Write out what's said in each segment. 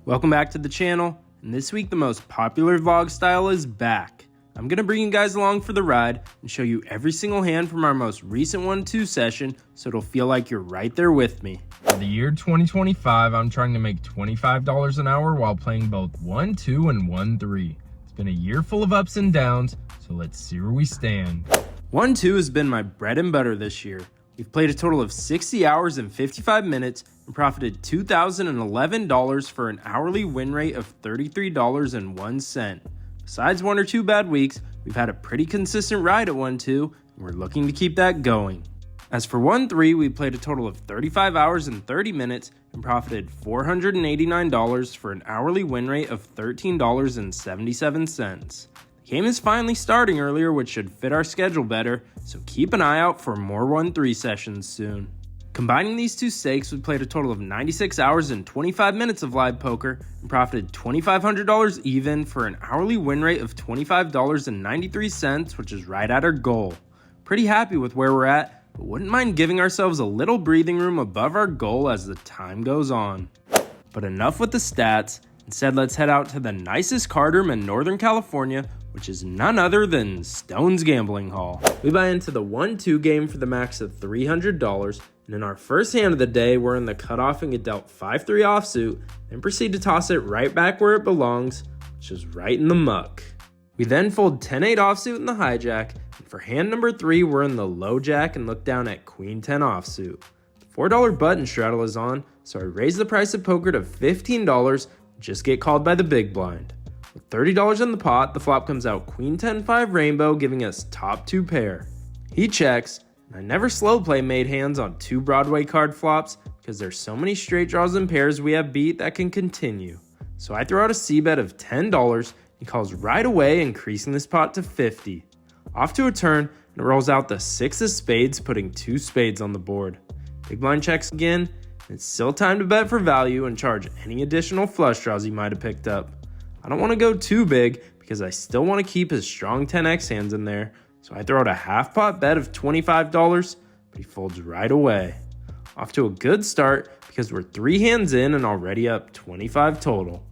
Welcome back to the channel, and this week the most popular vlog style is back. I'm going to bring you guys along for the ride and show you every single hand from our most recent 1-2 session so it'll feel like you're right there with me. For the year 2025, I'm trying to make $25 an hour while playing both 1-2 and 1-3. It's been a year full of ups and downs, so let's see where we stand. 1-2 has been my bread and butter this year. We've played a total of 60 hours and 55 minutes and profited $2,011 for an hourly win rate of $33.01. Besides 1 or 2 bad weeks, we've had a pretty consistent ride at 1-2, and we're looking to keep that going. As for 1-3, we played a total of 35 hours and 30 minutes and profited $489 for an hourly win rate of $13.77. The game is finally starting earlier, which should fit our schedule better, so keep an eye out for more 1-3 sessions soon. Combining these two stakes, we played a total of 96 hours and 25 minutes of live poker and profited $2,500 even for an hourly win rate of $25.93, which is right at our goal. Pretty happy with where we're at, but wouldn't mind giving ourselves a little breathing room above our goal as the time goes on. But enough with the stats. Instead, let's head out to the nicest card room in Northern California, which is none other than Stone's Gambling Hall. We buy into the 1-2 game for the max of $300, and in our first hand of the day, we're in the cutoff and get dealt 5-3 offsuit, then proceed to toss it right back where it belongs, which is right in the muck. We then fold 10-8 offsuit in the hijack, and for hand number 3, we're in the low jack and look down at Queen 10 offsuit. The $4 button straddle is on, so I raise the price of poker to $15, just get called by the big blind. With $30 in the pot, the flop comes out Queen 10-5 rainbow, giving us top 2 pair. He checks, and I never slow play made hands on 2 Broadway card flops because there's so many straight draws and pairs we have beat that can continue. So I throw out a C-bet of $10, he calls right away, increasing this pot to $50. Off to a turn, and it rolls out the 6 of spades, putting 2 spades on the board. Big blind checks again, and it's still time to bet for value and charge any additional flush draws he might have picked up. I don't want to go too big because I still want to keep his strong 10x hands in there, so I throw out a half pot bet of $25, but he folds right away. Off to a good start because we're 3 hands in and already up 25 total.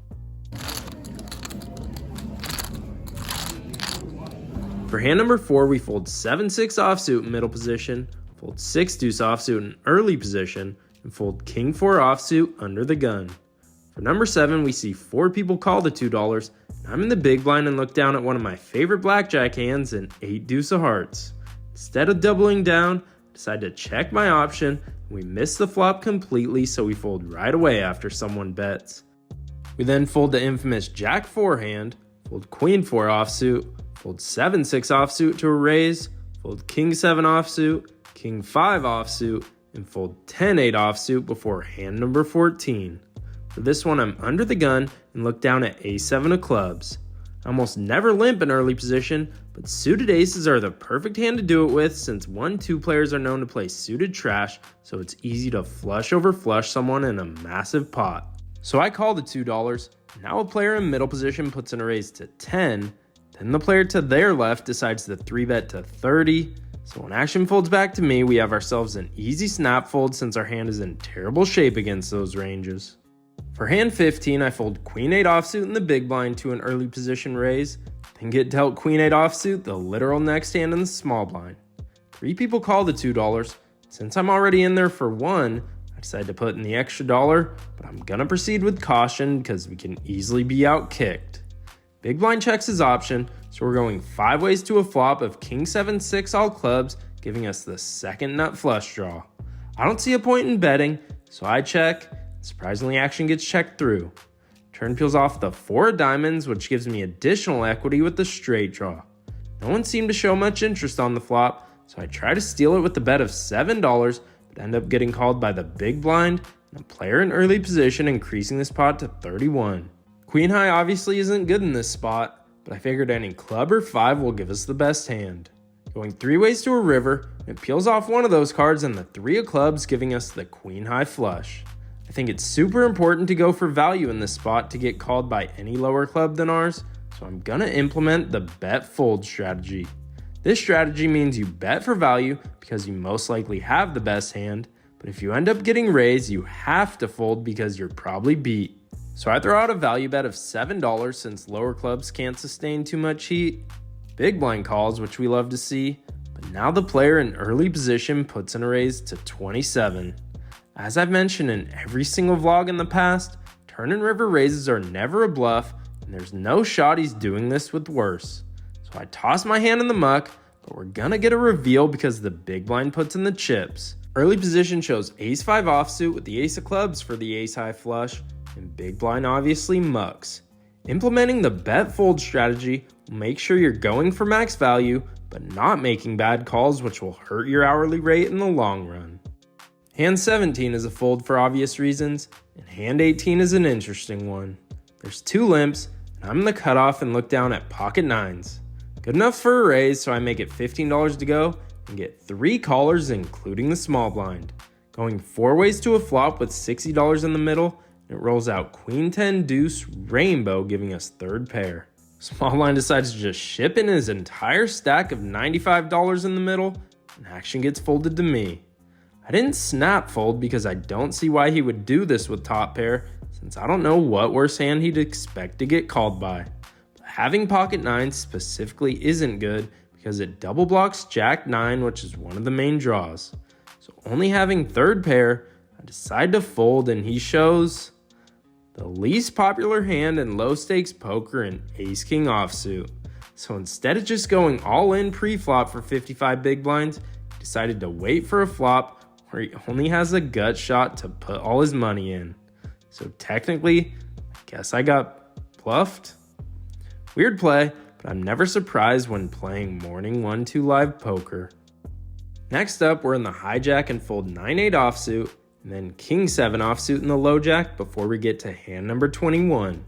For hand number 4, we fold 7-6 offsuit in middle position, fold 6-deuce offsuit in early position, and fold King 4 offsuit under the gun. For number 7, we see 4 people call the $2, and I'm in the big blind and look down at one of my favorite blackjack hands and 8 deuce of hearts. Instead of doubling down, I decide to check my option, and we miss the flop completely, so we fold right away after someone bets. We then fold the infamous Jack 4 hand, fold Queen 4 offsuit, fold 7-6 offsuit to a raise, fold King 7 offsuit, King 5 offsuit, and fold 10-8 offsuit before hand number 14. For this one, I'm under the gun and look down at A7 of clubs. I almost never limp in early position, but suited aces are the perfect hand to do it with since 1-2 players are known to play suited trash, so it's easy to flush over flush someone in a massive pot. So I call the $2, now a player in middle position puts in a raise to 10, then the player to their left decides to 3-bet to 30, so when action folds back to me, we have ourselves an easy snap fold since our hand is in terrible shape against those ranges. For hand 15, I fold Queen 8 offsuit in the big blind to an early position raise, then get dealt Queen 8 offsuit, the literal next hand in the small blind. 3 people call the $2. Since I'm already in there for 1, I decide to put in the extra $1, but I'm gonna proceed with caution because we can easily be outkicked. Big blind checks his option, so we're going 5 ways to a flop of King 7-6 all clubs, giving us the second nut flush draw. I don't see a point in betting, so I check. Surprisingly, action gets checked through. Turn peels off the 4 of diamonds, which gives me additional equity with the straight draw. No one seemed to show much interest on the flop, so I try to steal it with the bet of $7, but end up getting called by the big blind and a player in early position, increasing this pot to 31. Queen high obviously isn't good in this spot, but I figured any club or 5 will give us the best hand. Going 3 ways to a river, it peels off one of those cards and the 3 of clubs, giving us the queen high flush. I think it's super important to go for value in this spot to get called by any lower club than ours, so I'm gonna implement the bet fold strategy. This strategy means you bet for value because you most likely have the best hand, but if you end up getting raised, you have to fold because you're probably beat. So I throw out a value bet of $7 since lower clubs can't sustain too much heat. Big blind calls, which we love to see, but now the player in early position puts in a raise to 27. As I've mentioned in every single vlog in the past, turn and river raises are never a bluff, and there's no shot he's doing this with worse. So I toss my hand in the muck, but we're gonna get a reveal because the big blind puts in the chips. Early position shows ace-5 offsuit with the ace of clubs for the ace-high flush, and big blind obviously mucks. Implementing the bet fold strategy will make sure you're going for max value, but not making bad calls which will hurt your hourly rate in the long run. Hand 17 is a fold for obvious reasons, and hand 18 is an interesting one. There's two limps, and I'm in the cutoff and look down at pocket nines. Good enough for a raise, so I make it $15 to go and get 3 callers including the small blind. Going 4 ways to a flop with $60 in the middle, it rolls out queen 10 deuce rainbow, giving us third pair. Small blind decides to just ship in his entire stack of $95 in the middle, and action gets folded to me. I didn't snap fold because I don't see why he would do this with top pair, since I don't know what worse hand he'd expect to get called by. But having pocket 9 specifically isn't good because it double blocks jack 9, which is one of the main draws. So only having third pair, I decide to fold, and he shows the least popular hand in low stakes poker, in ace king offsuit. So instead of just going all in pre-flop for 55 big blinds, he decided to wait for a flop where he only has a gut shot to put all his money in. So technically, I guess I got bluffed. Weird play, but I'm never surprised when playing morning 1-2 live poker. Next up, we're in the hijack and fold 9-8 offsuit, and then king 7 offsuit in the low jack before we get to hand number 21.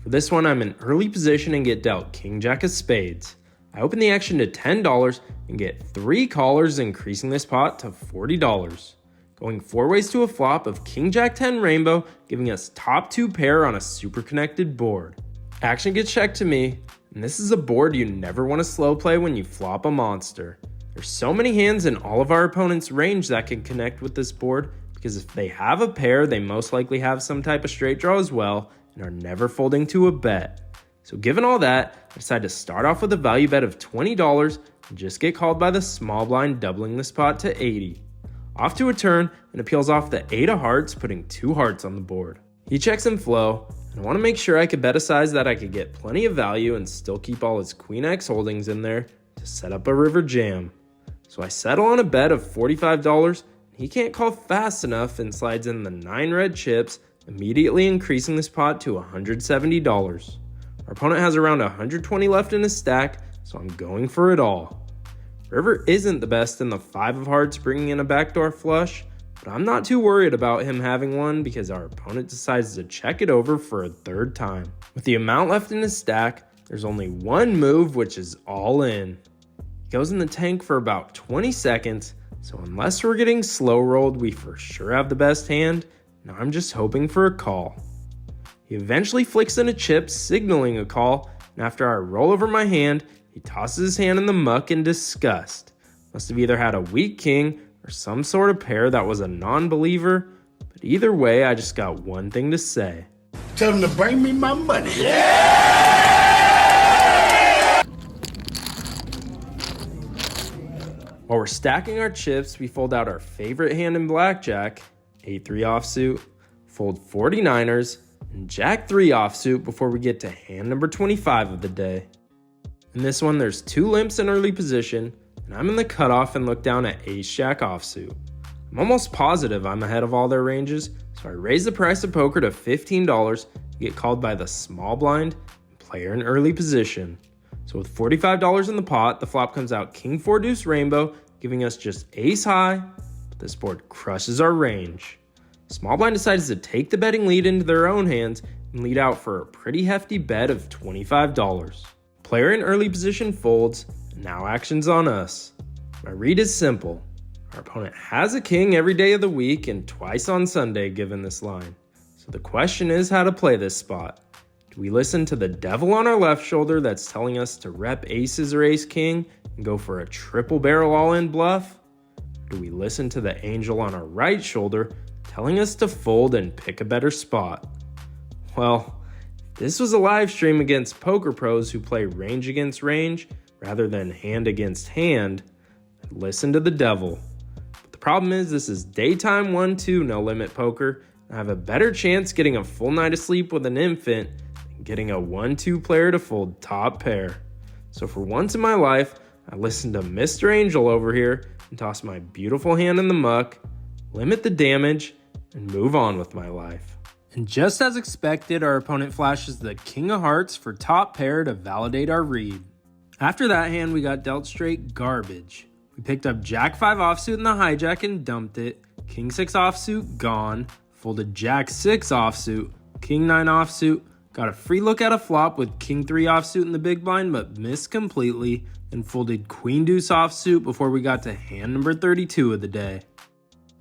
For this one, I'm in early position and get dealt king jack of spades. I open the action to $10 and get 3 callers, increasing this pot to $40. Going 4 ways to a flop of king jack 10 rainbow, giving us top 2 pair on a super connected board. Action gets checked to me, and this is a board you never want to slow play when you flop a monster. There's so many hands in all of our opponent's range that can connect with this board, because if they have a pair, they most likely have some type of straight draw as well, and are never folding to a bet. So given all that, I decide to start off with a value bet of $20 and just get called by the small blind, doubling the spot to $80. Off to a turn, and it peels off the 8 of hearts, putting 2 hearts on the board. He checks in flow, and I want to make sure I could bet a size that I could get plenty of value and still keep all his queen X holdings in there to set up a river jam. So I settle on a bet of $45, and he can't call fast enough and slides in the 9 red chips, immediately increasing this pot to $170. Our opponent has around 120 left in his stack, so I'm going for it all. River isn't the best in the 5 of hearts, bringing in a backdoor flush, but I'm not too worried about him having one because our opponent decides to check it over for a third time. With the amount left in his stack, there's only one move, which is all in. He goes in the tank for about 20 seconds, so unless we're getting slow rolled, we for sure have the best hand. Now I'm just hoping for a call. He eventually flicks in a chip, signaling a call, and after I roll over my hand, he tosses his hand in the muck in disgust. Must have either had a weak king or some sort of pair that was a non-believer, but either way, I just got one thing to say. Tell him to bring me my money. While we're stacking our chips, we fold out our favorite hand in blackjack, 8-3 offsuit, fold 49ers, and jack 3 offsuit before we get to hand number 25 of the day. In this one, there's 2 limps in early position, and I'm in the cutoff and look down at ace jack offsuit. I'm almost positive I'm ahead of all their ranges, so I raise the price of poker to $15 to get called by the small blind and player in early position. So with $45 in the pot, the flop comes out king 4 deuce rainbow, giving us just ace high, but this board crushes our range. Small blind decides to take the betting lead into their own hands and lead out for a pretty hefty bet of $25. Player in early position folds, and now action's on us. My read is simple. Our opponent has a king every day of the week and twice on Sunday given this line. So the question is how to play this spot. Do we listen to the devil on our left shoulder that's telling us to rep aces or ace king and go for a triple barrel all-in bluff? Or do we listen to the angel on our right shoulder telling us to fold and pick a better spot? Well, this was a live stream against poker pros who play range against range rather than hand against hand. Listen to the devil. But the problem is this is daytime 1-2 no limit poker. I have a better chance getting a full night of sleep with an infant than getting a 1-2 player to fold top pair. So for once in my life, I listened to Mr. Angel over here and toss my beautiful hand in the muck, limit the damage, and move on with my life. And just as expected, our opponent flashes the King of Hearts for top pair to validate our read. After that hand, we got dealt straight garbage. We picked up Jack 5 offsuit in the hijack and dumped it, King 6 offsuit gone, folded Jack 6 offsuit, King 9 offsuit, got a free look at a flop with King 3 offsuit in the big blind but missed completely, and folded Queen Deuce offsuit before we got to hand number 32 of the day.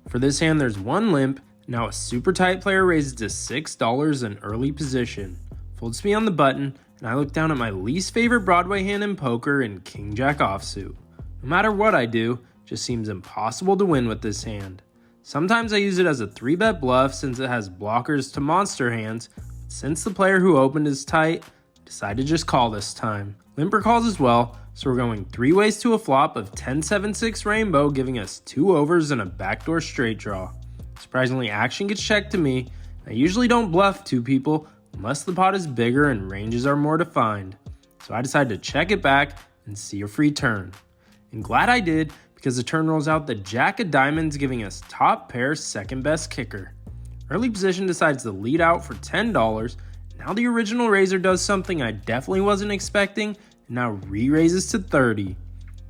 For this hand, there's one limp. Now a super tight player raises to $6 in early position, folds me on the button, and I look down at my least favorite Broadway hand in poker in King Jack offsuit. No matter what I do, it just seems impossible to win with this hand. Sometimes I use it as a 3-bet bluff since it has blockers to monster hands, but since the player who opened is tight, I decided to just call this time. Limper calls as well, so we're going 3 ways to a flop of 10-7-6 rainbow, giving us 2 overs and a backdoor straight draw. Surprisingly, action gets checked to me. I usually don't bluff 2 people unless the pot is bigger and ranges are more defined. So I decided to check it back and see a free turn. And glad I did, because the turn rolls out the Jack of Diamonds, giving us top pair second best kicker. Early position decides to lead out for $10. Now the original raiser does something I definitely wasn't expecting and now re-raises to $30.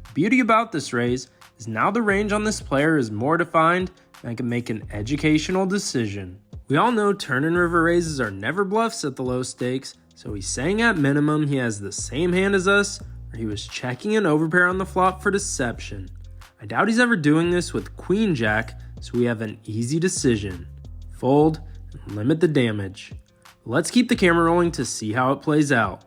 The beauty about this raise is now the range on this player is more defined and I can make an educational decision. We all know turn and river raises are never bluffs at the low stakes, so he's saying at minimum he has the same hand as us, or he was checking an overpair on the flop for deception. I doubt he's ever doing this with Queen Jack, so we have an easy decision. Fold and limit the damage. Let's keep the camera rolling to see how it plays out.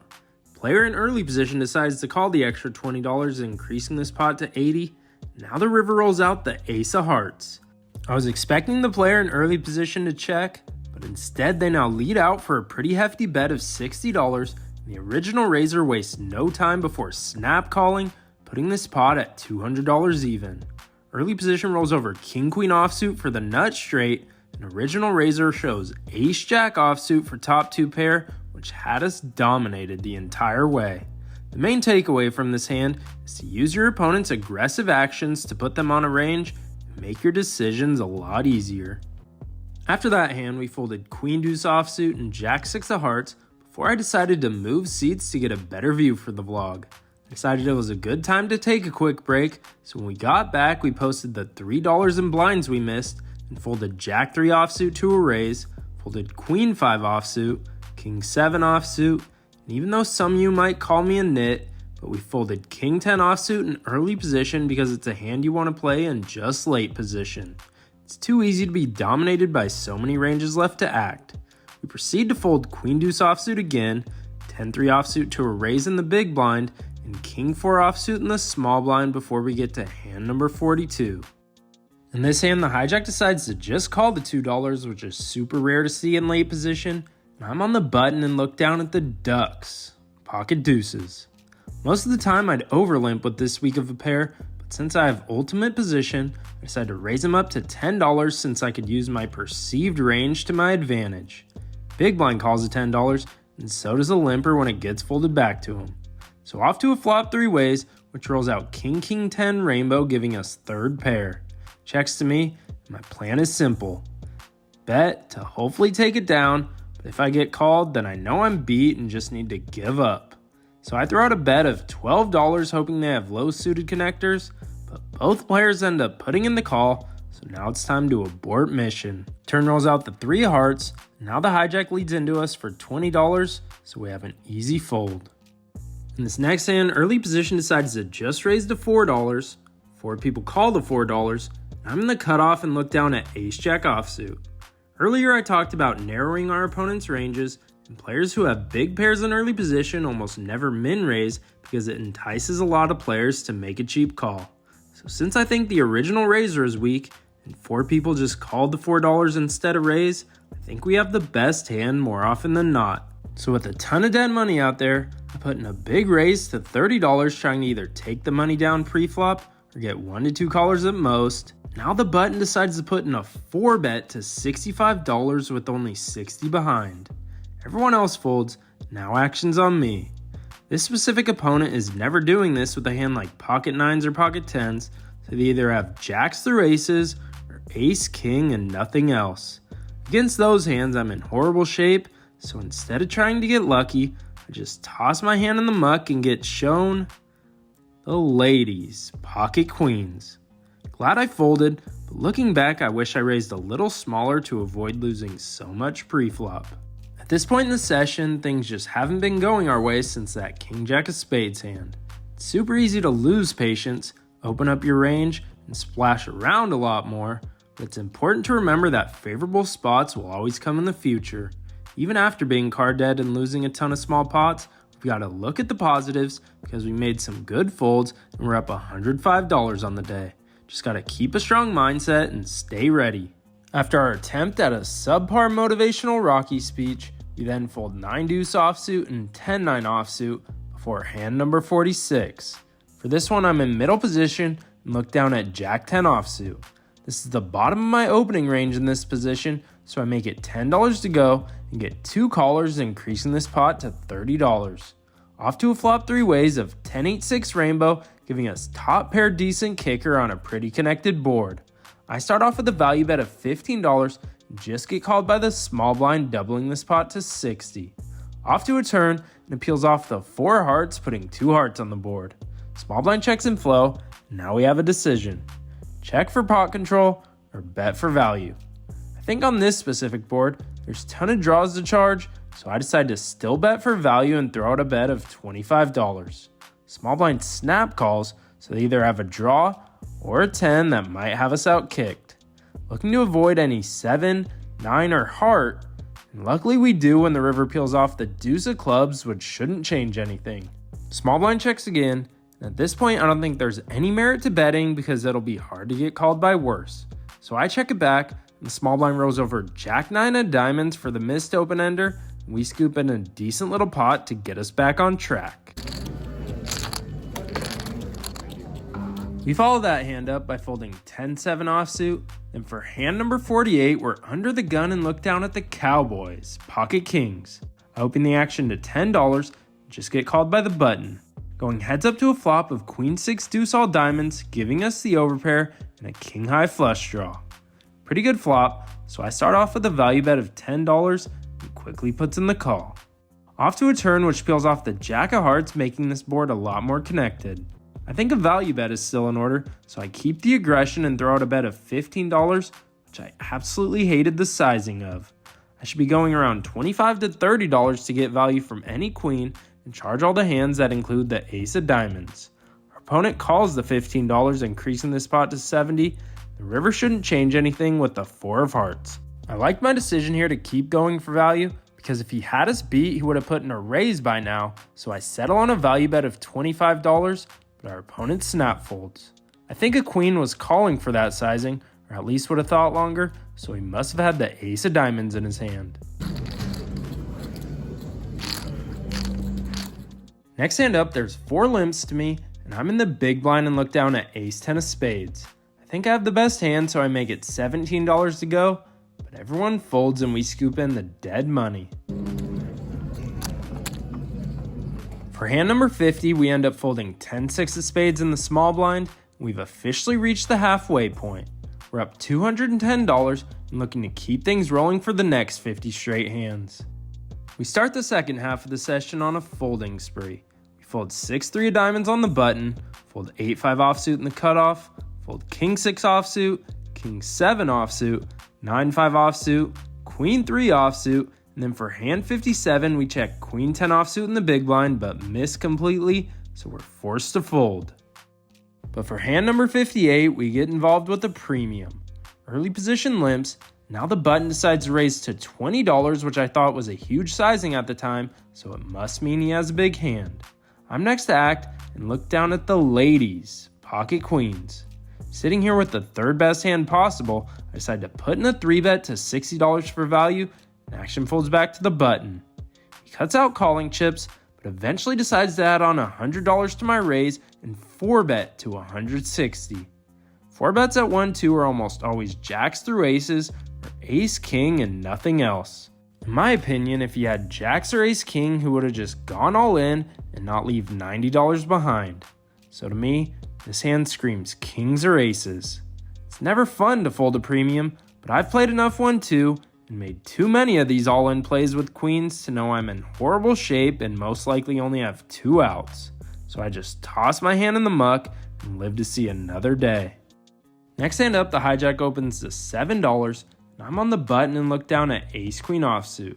Player in early position decides to call the extra $20, increasing this pot to $80. Now the river rolls out the Ace of Hearts. I was expecting the player in early position to check, but instead they now lead out for a pretty hefty bet of $60, and the original raiser wastes no time before snap calling, putting this pot at $200 even. Early position rolls over King Queen offsuit for the nut straight, and original raiser shows Ace Jack offsuit for top 2 pair, which had us dominated the entire way. The main takeaway from this hand is to use your opponent's aggressive actions to put them on a range and make your decisions a lot easier. After that hand, we folded Queen Deuce offsuit and Jack 6 of hearts before I decided to move seats to get a better view for the vlog. I decided it was a good time to take a quick break, so when we got back, we posted the $3 in blinds we missed and folded Jack 3 offsuit to a raise, folded Queen 5 offsuit, King 7 offsuit, and even though some of you might call me a nit, but we folded King 10 offsuit in early position because it's a hand you want to play in just late position. It's too easy to be dominated by so many ranges left to act. We proceed to fold Queen Deuce offsuit again, 10-3 offsuit to a raise in the big blind, and King 4 offsuit in the small blind before we get to hand number 42. In this hand, the hijack decides to just call the $2, which is super rare to see in late position, and I'm on the button and look down at the ducks, pocket deuces. Most of the time I'd overlimp with this weak of a pair, but since I have ultimate position, I decided to raise him up to $10 since I could use my perceived range to my advantage. Big blind calls at $10, and so does a limper when it gets folded back to him. So off to a flop 3 ways, which rolls out King King 10 rainbow, giving us third pair. Checks to me, and my plan is simple. Bet to hopefully take it down, but if I get called, then I know I'm beat and just need to give up. So I throw out a bet of $12 hoping they have low suited connectors, but both players end up putting in the call, so now it's time to abort mission. Turn rolls out the 3 of hearts, now the hijack leads into us for $20, so we have an easy fold. In this next hand, early position decides to just raise to $4. 4 people call the $4, and I'm in the cutoff and look down at Ace Jack offsuit. Earlier I talked about narrowing our opponent's ranges, and players who have big pairs in early position almost never min raise because it entices a lot of players to make a cheap call. So since I think the original raiser is weak, and 4 people just called the $4 instead of raise, I I think we have the best hand more often than not. So with a ton of dead money out there, I put in a big raise to $30 trying to either take the money down pre-flop or get 1 to 2 callers at most. Now the button decides to put in a 4 bet to $65 with only 60 behind. Everyone else folds, now action's on me. This specific opponent is never doing this with a hand like pocket 9s or pocket 10s, so they either have jacks through aces or ace king and nothing else. Against those hands I'm in horrible shape, so instead of trying to get lucky, I just toss my hand in the muck and get shown the ladies, pocket queens. Glad I folded, but looking back I wish I raised a little smaller to avoid losing so much pre-flop. At this point in the session, things just haven't been going our way since that king jack of spades hand. It's super easy to lose patience, open up your range, and splash around a lot more, but it's important to remember that favorable spots will always come in the future. Even after being card dead and losing a ton of small pots, we gotta look at the positives because we made some good folds and we're up $105 on the day. Just gotta keep a strong mindset and stay ready. After our attempt at a subpar motivational Rocky speech, we then fold 9 deuce offsuit and 10-9 offsuit before hand number 46. For this one, I'm in middle position and look down at jack 10 offsuit. This is the bottom of my opening range in this position, so I make it $10 to go and get 2 callers, increasing this pot to $30. Off to a flop 3 ways of 10-8-6 rainbow, giving us top pair decent kicker on a pretty connected board. I start off with a value bet of $15 and just get called by the small blind, doubling this pot to $60. Off to a turn and it peels off the 4 hearts, putting 2 hearts on the board. Small blind checks in flow, and now we have a decision. Check for pot control or bet for value. I think on this specific board, there's a ton of draws to charge, so I decide to still bet for value and throw out a bet of $25. Small blind snap calls, so they either have a draw or a 10 that might have us out kicked. Looking to avoid any 7, 9, or heart, and luckily we do when the river peels off the deuce of clubs, which shouldn't change anything. Small blind checks again, and at this point I don't think there's any merit to betting because it'll be hard to get called by worse. So I check it back, and the small blind rolls over jack 9 of diamonds for the missed open ender, and we scoop in a decent little pot to get us back on track. We follow that hand up by folding 10-7 offsuit, and for hand number 48, we're under the gun and look down at the Cowboys, pocket kings. I open the action to $10, and just get called by the button. Going heads up to a flop of queen 6 deuce all diamonds, giving us the overpair and a king high flush draw. Pretty good flop, so I start off with a value bet of $10 and quickly puts in the call. Off to a turn which peels off the jack of hearts, making this board a lot more connected. I think a value bet is still in order, so I keep the aggression and throw out a bet of $15, which I absolutely hated the sizing of. I should be going around $25 to $30 to get value from any queen and charge all the hands that include the ace of diamonds. Our opponent calls the $15, increasing this pot to $70. The river shouldn't change anything with the 4 of hearts. I like my decision here to keep going for value because if he had us beat, he would have put in a raise by now, so I settle on a value bet of $25, but our opponent snap folds. I think a queen was calling for that sizing, or at least would have thought longer, so he must have had the ace of diamonds in his hand. Next hand up, there's 4 limps to me, and I'm in the big blind and look down at ace 10 of spades. I think I have the best hand, so I make it $17 to go, but everyone folds and we scoop in the dead money. For hand number 50, we end up folding 10-6 of spades in the small blind. We've officially reached the halfway point. We're up $210 and looking to keep things rolling for the next 50 straight hands. We start the second half of the session on a folding spree. We fold 6-3 of diamonds on the button, fold 8-5 offsuit in the cutoff, fold king 6 offsuit, king 7 offsuit, 9-5 offsuit, queen 3 offsuit, and then for hand 57, we check queen 10 offsuit in the big blind, but miss completely, so we're forced to fold. But for hand number 58, we get involved with a premium. Early position limps. Now the button decides to raise to $20, which I thought was a huge sizing at the time, so it must mean he has a big hand. I'm next to act and look down at the ladies, pocket queens. Sitting here with the third best hand possible, I decide to put in a 3-bet to $60 for value, and action folds back to the button. He cuts out calling chips, but eventually decides to add on $100 to my raise and 4-bet to $160. 4-bets at 1-2 are almost always jacks through aces, or ace king and nothing else. In my opinion, if he had jacks or ace king, he would have just gone all in and not leave $90 behind. So to me, this hand screams kings or aces. It's never fun to fold a premium, but I've played enough 1-2 and made too many of these all-in plays with queens to know I'm in horrible shape and most likely only have 2 outs. So I just toss my hand in the muck and live to see another day. Next hand up, the hijack opens to $7, and I'm on the button and look down at ace-queen offsuit.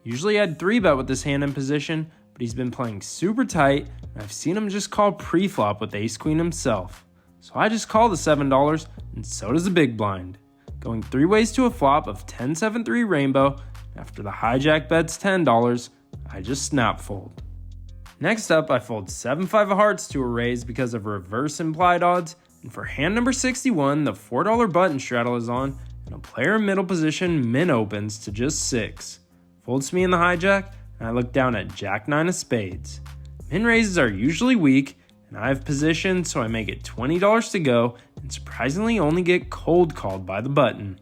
Usually I'd 3-bet with this hand in position, but he's been playing super tight, and I've seen him just call pre-flop with ace-queen himself. So I just call the $7, and so does the big blind. Going 3 ways to a flop of 10-7-3 rainbow, after the hijack bets $10, I just snap fold. Next up, I fold 7-5 of hearts to a raise because of reverse implied odds, and for hand number 61, the $4 button straddle is on, and a player in middle position min opens to just 6. Folds me in the hijack, and I look down at jack 9 of spades. Min raises are usually weak, and I have position, so I make it $20 to go, and surprisingly only get cold called by the button.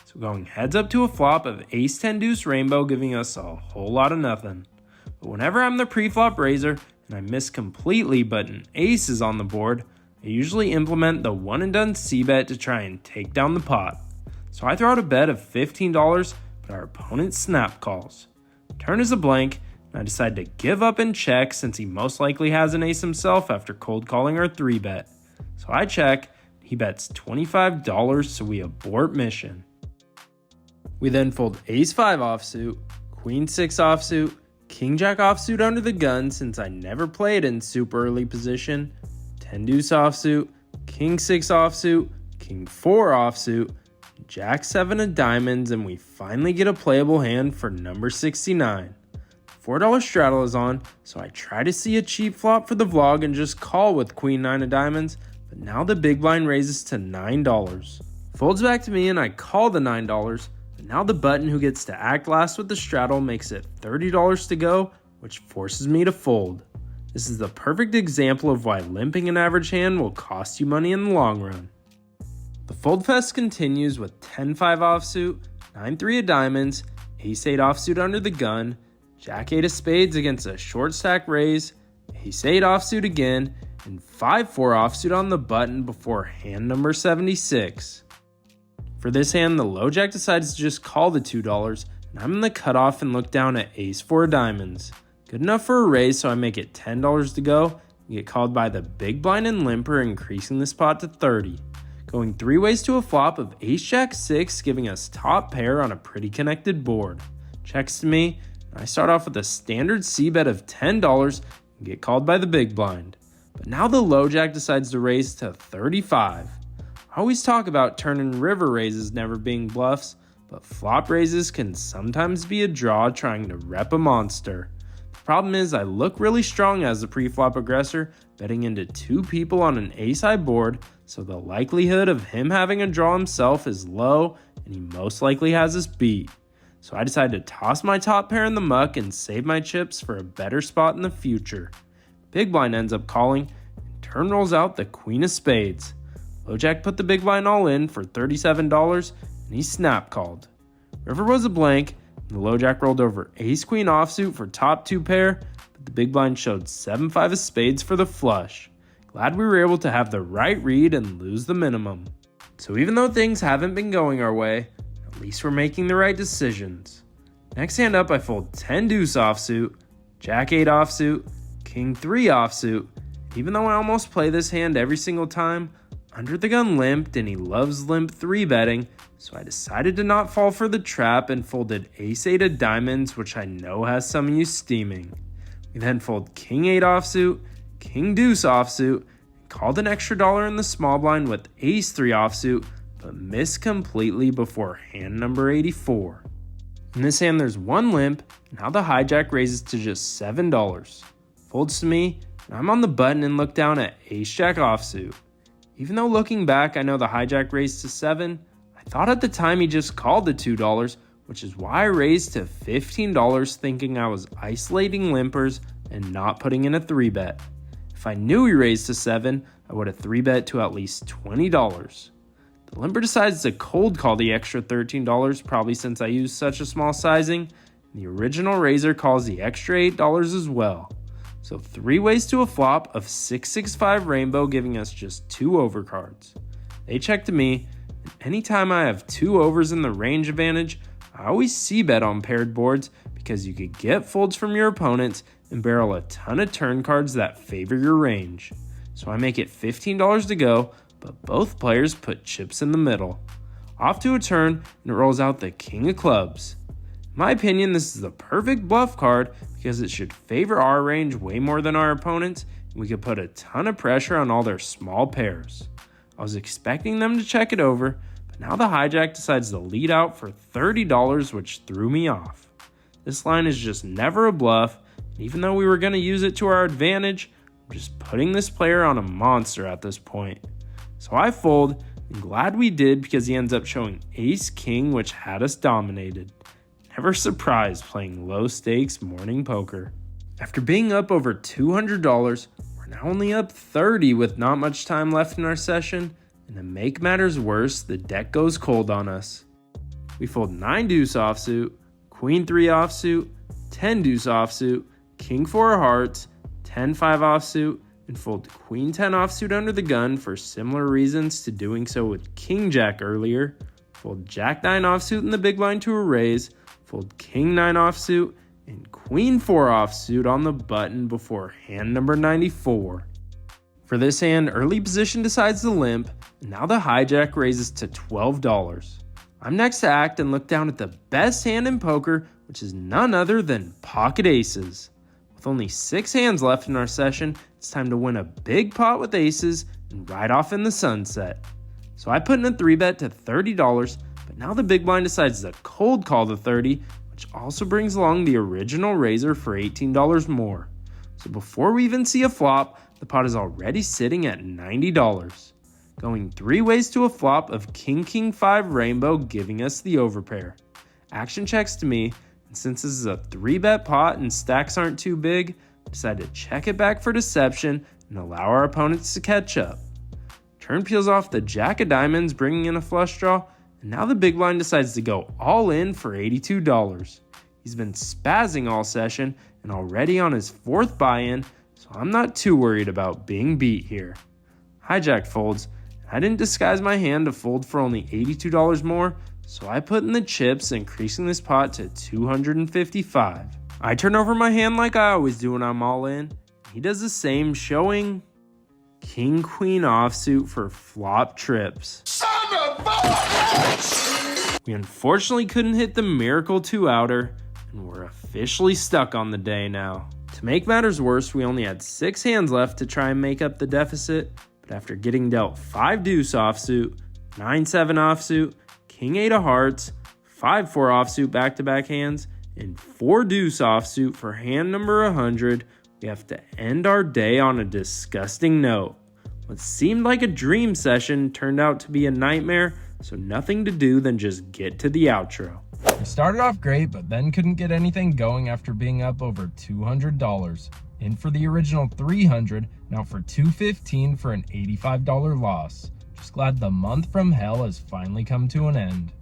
So going heads up to a flop of ace-10 deuce rainbow, giving us a whole lot of nothing. But whenever I'm the pre-flop raiser, and I miss completely but an ace is on the board, I usually implement the one and done c-bet to try and take down the pot. So I throw out a bet of $15, but our opponent snap calls. Turn is a blank, and I decide to give up and check since he most likely has an ace himself after cold calling our 3-bet. So I check, he bets $25, so we abort mission. We then fold ace-5 offsuit, queen-6 offsuit, king-jack offsuit under the gun since I never played in super early position, 10 deuce offsuit, king-6 offsuit, king-4 offsuit, jack 7 of diamonds, and we finally get a playable hand for number 69. $4 straddle is on, so I try to see a cheap flop for the vlog and just call with queen 9 of diamonds, but now the big blind raises to $9. Folds back to me and I call the $9, but now the button who gets to act last with the straddle makes it $30 to go, which forces me to fold. This is the perfect example of why limping an average hand will cost you money in the long run. The fold fest continues with 10-5 offsuit, 9-3 of diamonds, ace-8 offsuit under the gun, jack-8 of spades against a short stack raise, ace-8 offsuit again, and 5-4 offsuit on the button before hand number 76. For this hand, the low jack decides to just call the $2, and I'm in the cutoff and look down at ace-4 of diamonds. Good enough for a raise, so I make it $10 to go and get called by the big blind and limper, increasing the spot to 30. Going 3 ways to a flop of ace-jack 6, giving us top pair on a pretty connected board. Checks to me, and I start off with a standard c-bet of $10 and get called by the big blind. But now the low jack decides to raise to 35. I always talk about turn and river raises never being bluffs, but flop raises can sometimes be a draw trying to rep a monster. The problem is I look really strong as the pre-flop aggressor, betting into 2 people on an ace-high board, so the likelihood of him having a draw himself is low, and he most likely has us beat. So I decide to toss my top pair in the muck and save my chips for a better spot in the future. Big blind ends up calling, and turn rolls out the queen of spades. Low jack put the big blind all in for $37, and he snap called. River was a blank, and the low jack rolled over ace-queen offsuit for top 2 pair, but the big blind showed 7-5 of spades for the flush. Glad we were able to have the right read and lose the minimum. So even though things haven't been going our way, at least we're making the right decisions. Next hand up, I fold 10 deuce offsuit, jack 8 offsuit, king 3 offsuit. Even though I almost play this hand every single time, under the gun limped and he loves limp 3 betting, so I decided to not fall for the trap and folded ace-8 of diamonds, which I know has some of you steaming. We then fold king 8 offsuit, king deuce offsuit, and called an extra $1 in the small blind with ace-3 offsuit, but missed completely before hand number 84. In this hand there's 1 limp, and now the hijack raises to just $7. Folds to me, and I'm on the button and look down at ace-jack offsuit. Even though looking back, I know the hijack raised to 7, I thought at the time he just called the $2, which is why I raised to $15 thinking I was isolating limpers and not putting in a 3-bet. If I knew he raised to 7, I would have 3-bet to at least $20. The limper decides to cold call the extra $13, probably since I used such a small sizing. The original raiser calls the extra $8 as well. So 3 ways to a flop of 665 rainbow, giving us just 2 overcards. They check to me, and anytime I have 2 overs in the range advantage, I always c-bet on paired boards because you could get folds from your opponents and barrel a ton of turn cards that favor your range. So I make it $15 to go, but both players put chips in the middle. Off to a turn, and it rolls out the king of clubs. In my opinion, this is the perfect bluff card because it should favor our range way more than our opponents, and we could put a ton of pressure on all their small pairs. I was expecting them to check it over, but now the hijack decides to lead out for $30, which threw me off. This line is just never a bluff, and even though we were going to use it to our advantage, I'm just putting this player on a monster at this point. So I fold, and glad we did because he ends up showing ace-king, which had us dominated. Never surprised playing low-stakes morning poker. After being up over $200, we're now only up $30 with not much time left in our session, and to make matters worse, the deck goes cold on us. We fold 9 deuce offsuit, queen 3 offsuit, 10 deuce offsuit, king 4 hearts, 10 5 offsuit, and fold queen 10 offsuit under the gun for similar reasons to doing so with king jack earlier. Fold jack 9 offsuit in the big blind to a raise, fold king 9 offsuit, and queen 4 offsuit on the button before hand number 94. For this hand, early position decides the limp, and now the hijack raises to $12. I'm next to act and look down at the best hand in poker, which is none other than pocket aces. With only 6 hands left in our session, it's time to win a big pot with aces and ride off in the sunset. So I put in a 3-bet to $30, but now the big blind decides to cold call the 30, which also brings along the original raiser for $18 more. So before we even see a flop, the pot is already sitting at $90. Going 3 ways to a flop of king 5 rainbow, giving us the overpair. Action checks to me, and since this is a 3-bet pot and stacks aren't too big, I decide to check it back for deception and allow our opponents to catch up. Turn peels off the jack of diamonds, bringing in a flush draw, and now the big blind decides to go all in for $82. He's been spazzing all session and already on his 4th buy-in, so I'm not too worried about being beat here. Hijack folds. I didn't disguise my hand to fold for only $82 more, so I put in the chips, increasing this pot to $255. I turn over my hand like I always do when I'm all in. He does the same, showing king queen offsuit for flop trips. Son of a bitch! We unfortunately couldn't hit the miracle 2 outer, and we're officially stuck on the day now. To make matters worse, we only had 6 hands left to try and make up the deficit, but after getting dealt 5 deuce offsuit, 9 7 offsuit, king 8 of hearts, 5 4 offsuit back-to-back hands, and 4 deuce offsuit for hand number 100, we have to end our day on a disgusting note. What seemed like a dream session turned out to be a nightmare, so nothing to do than just get to the outro. We started off great, but then couldn't get anything going after being up over $200. In for the original $300, now for $215 for an $85 loss. Just glad the month from hell has finally come to an end.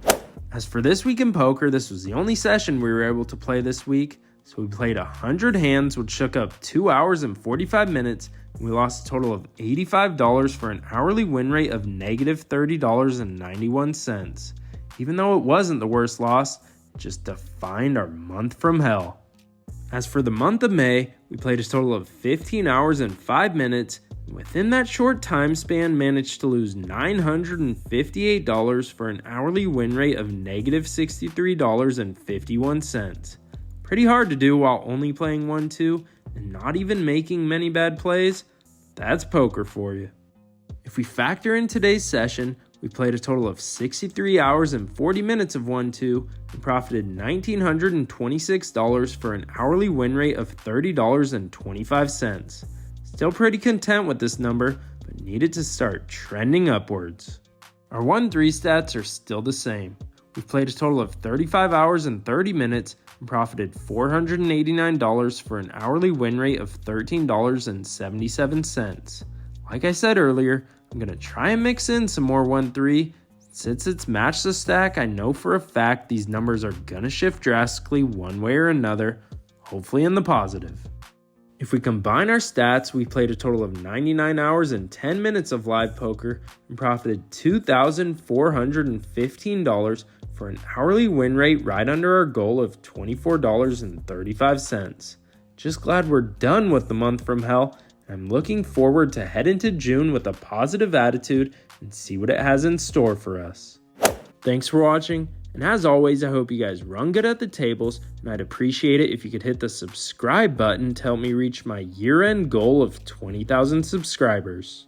As for this week in poker, this was the only session we were able to play this week, so we played 100 hands, which took up 2 hours and 45 minutes, and we lost a total of $85 for an hourly win rate of negative $30.91. Even though it wasn't the worst loss, it just defined our month from hell. As for the month of May, we played a total of 15 hours and 5 minutes, and within that short time span managed to lose $958 for an hourly win rate of negative $63.51. Pretty hard to do while only playing 1-2 and not even making many bad plays. That's poker for you. If we factor in today's session, we played a total of 63 hours and 40 minutes of 1-2 and profited $1,926 for an hourly win rate of $30.25. Still pretty content with this number, but but needed to start trending upwards. Our 1-3 stats are still the same. We've played a total of 35 hours and 30 minutes and profited $489 for an hourly win rate of $13.77. Like I said earlier, I'm going to try and mix in some more 1-3. Since it's matched the stack, I know for a fact these numbers are going to shift drastically one way or another, hopefully in the positive. If we combine our stats, we played a total of 99 hours and 10 minutes of live poker and profited $2,415 for an hourly win rate right under our goal of $24.35. Just glad we're done with the month from hell. I'm looking forward to head into June with a positive attitude and see what it has in store for us. Thanks for watching, and as always, I hope you guys run good at the tables, and I'd appreciate it if you could hit the subscribe button to help me reach my year-end goal of 20,000 subscribers.